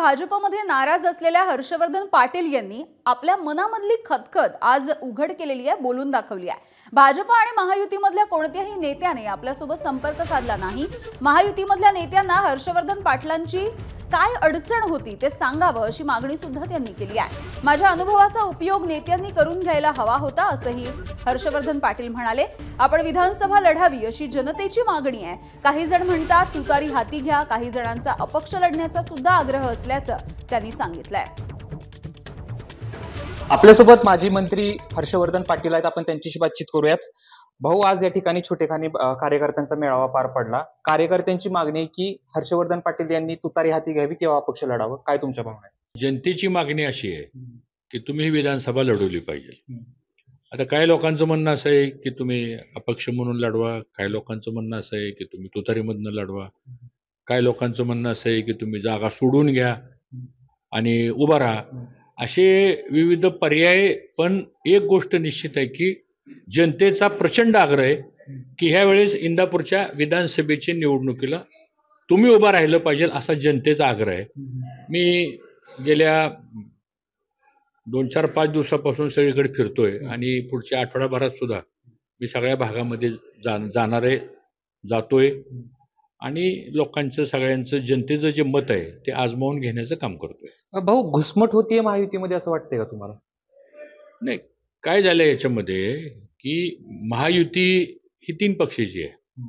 भाजपमध्ये नाराज असलेल्या हर्षवर्धन पाटील यांनी आपल्या मनामधली खतखत आज उघड केलेली आहे, बोलून दाखवली आहे। भाजप आणि महायुतीमधल्या कोणत्याही नेत्याने आपल्यासोबत संपर्क साधला नाही। महायुतीमधल्या नेत्यांना हर्षवर्धन पाटलांची काय अडचण होती ते सांगावं अशी मागणी सुद्धा त्यांनी केली आहे। माझ्या अनुभवाचा उपयोग नेत्यांनी करून घ्यायला हवा होता असंही हर्षवर्धन पाटील म्हणाले। आपण विधानसभा लढावी अशी जनतेची मागणी आहे। काही जण म्हणतात तुतारी हाती घ्या, काही जणांचा अपक्ष लढण्याचा सुद्धा आग्रह असल्याचं त्यांनी सांगितलंय। आपल्यासोबत माजी मंत्री हर्षवर्धन पाटील आहेत, आपण त्यांच्याशी बातचीत करूयात। भाऊ, आज या ठिकाणी छोटेखानी कार्यकर्त्यांचा मेळावा पार पडला। कार्यकर्त्यांची मागणी आहे की हर्षवर्धन पाटील यांनी तुतारी हाती घ्यावी किंवा अपक्ष लढावं, काय तुमच्या भावना आहे? जनतेची मागणी अशी आहे की तुम्ही विधानसभा लढवली पाहिजे। आता काही लोकांचं म्हणणं असं आहे की तुम्ही अपक्ष म्हणून लढवा, काही लोकांचं म्हणणं असं आहे की तुम्ही तुतारीमधनं लढवा, काही लोकांचं म्हणणं असं आहे की तुम्ही जागा सोडून घ्या आणि उभा राहा, असे विविध पर्याय। पण एक गोष्ट निश्चित आहे की जनतेचा प्रचंड आग्रह आहे की ह्या वेळेस इंदापूरच्या विधानसभेच्या निवडणुकीला तुम्ही उभा राहिलं पाहिजे, असा जनतेचा आग्रह आहे। मी गेल्या 2-4-5 दिवसापासून सगळीकडे फिरतोय आणि पुढच्या आठवड्याभरात सुद्धा मी सगळ्या भागामध्ये जाणार आहे, जातोय आणि लोकांचं, सगळ्यांचं, जनतेचं जे मत आहे ते आजमावून घेण्याचं काम करतोय। भाऊ, घुसमट होतीये महायुतीमध्ये असं वाटतंय का तुम्हाला? नाही, काय झालंय याच्यामध्ये की महायुती ही 3 पक्षाची आहे।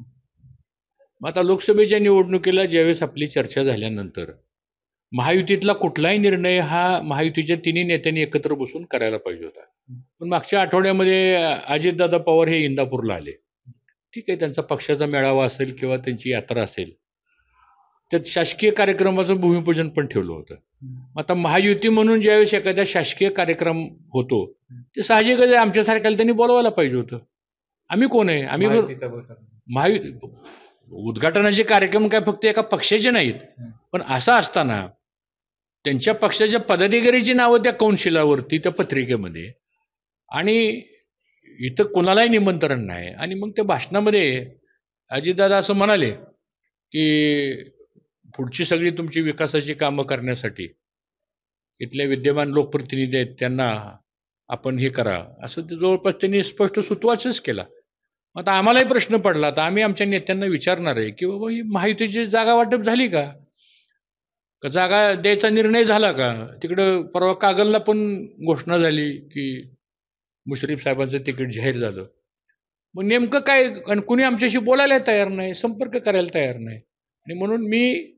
मग आता लोकसभेच्या निवडणुकीला ज्यावेळेस आपली चर्चा झाल्यानंतर महायुतीतला कुठलाही निर्णय हा महायुतीच्या 3 नेत्यांनी एकत्र बसून करायला पाहिजे होता। पण मागच्या आठवड्यामध्ये अजितदादा पवार हे इंदापूरला आले। ठीक आहे, त्यांचा पक्षाचा मेळावा असेल किंवा त्यांची यात्रा असेल, त्यात शासकीय कार्यक्रमाचं भूमिपूजन पण ठेवलं होतं। आता महायुती म्हणून ज्यावेळेस एखाद्या शासकीय कार्यक्रम होतो ते साहजिकच आहे, आमच्यासारख्याला त्यांनी बोलवायला पाहिजे होतं। आम्ही कोण आहे? आम्ही महायुती उद्घाटनाचे कार्यक्रम काय फक्त एका पक्षाचे नाहीत। पण असं असताना त्यांच्या पक्षाच्या पदाधिकाऱ्याची नावं त्या कौन्सिलावरती, त्या पत्रिकेमध्ये, आणि इथं कोणालाही निमंत्रण नाही। आणि मग त्या भाषणामध्ये अजितदादा असं म्हणाले की पुढची सगळी तुमची विकासाची कामं करण्यासाठी इथले विद्यमान लोकप्रतिनिधी आहेत त्यांना आपण हे करा, असं ते जवळपास त्यांनी स्पष्ट सुतवाचच केला। आता आम्हालाही प्रश्न पडला, तर आम्ही आमच्या नेत्यांना विचारणार आहे की बाबा ही महायुतीची जागा वाटप झाली का? जागा द्यायचा निर्णय झाला का? तिकडं परवा कागलला पण घोषणा झाली की मुश्रीफ साहेबांचं तिकीट जाहीर झालं। मग नेमकं काय? आणि कुणी आमच्याशी बोलायला तयार नाही, संपर्क करायला तयार नाही। आणि म्हणून मी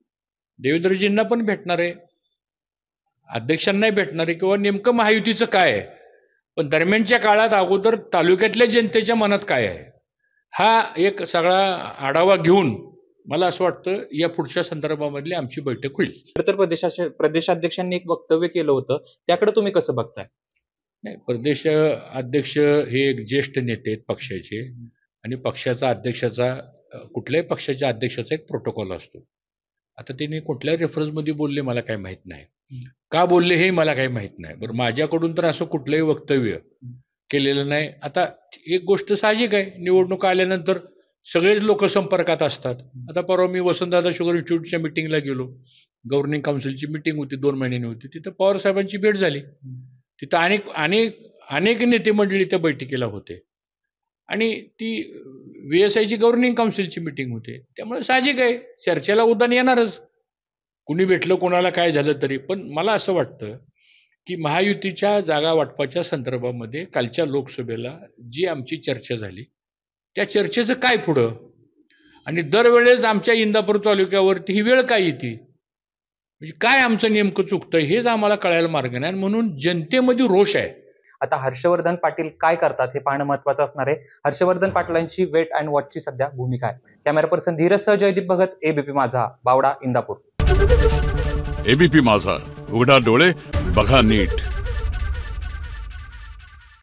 देवेंद्रजींना पण भेटणार आहे, अध्यक्षांनाही भेटणार आहे किंवा नेमकं महायुतीचं काय आहे, पण दरम्यानच्या काळात अगोदर तालुक्यातल्या जनतेच्या मनात काय आहे हा एक सगळा आढावा घेऊन मला असं वाटतं या पुढच्या संदर्भामधली आमची बैठक होईल। तर प्रदेशाध्यक्षांनी एक वक्तव्य केलं होतं, त्याकडे तुम्ही कसं बघताय? नाही, प्रदेश अध्यक्ष हे एक ज्येष्ठ नेते आहेत पक्षाचे, आणि पक्षाचा अध्यक्षाचा, कुठल्याही पक्षाच्या अध्यक्षाचा एक प्रोटोकॉल असतो। आता त्यांनी कुठल्याही रेफरन्समध्ये बोलले मला काही माहीत नाही, का बोलले हे मला काही माहीत नाही। बरं, माझ्याकडून तर असं कुठलंही वक्तव्य केलेलं नाही। आता एक गोष्ट साहजिक आहे, निवडणुका आल्यानंतर सगळेच लोक संपर्कात असतात। आता परवा मी वसंतदादा शुगर इन्स्टिट्यूटच्या मिटिंगला गेलो, गव्हर्निंग काउन्सिलची मिटिंग होती, 2 महिन्यांनी होती। तिथं पवार साहेबांची भेट झाली, तिथं अनेक नेते मंडळी त्या बैठकीला होते, आणि ती VSIची गव्हर्निंग काउन्सिलची मिटिंग होते। त्यामुळे साहजिक आहे चर्चेला उधाण येणारच, कुणी भेटलं, कोणाला काय झालं तरी। पण मला असं वाटतं की महायुतीच्या जागा वाटपाच्या संदर्भामध्ये कालच्या लोकसभेला जी आमची चर्चा झाली त्या चर्चेचं काय पुढं, आणि दरवेळेस आमच्या इंदापूर तालुक्यावरती ही वेळ काय येते, म्हणजे काय आमचं नेमकं चुकतं हेच आम्हाला कळायला मार्ग नाही। म्हणून जनतेमध्ये रोष आहे। आता हर्षवर्धन पाटील काय करतात हे पाहणं महत्त्वाचं असणार आहे। हर्षवर्धन पाटलांची वेट अँड वॉचची सध्या भूमिका आहे। कॅमेरा पर्सन धीरजसह जयदीप भगत, ABP माझा, बावडा, इंदापूर। ABP माझा, उघडा डोळे बघा नीट।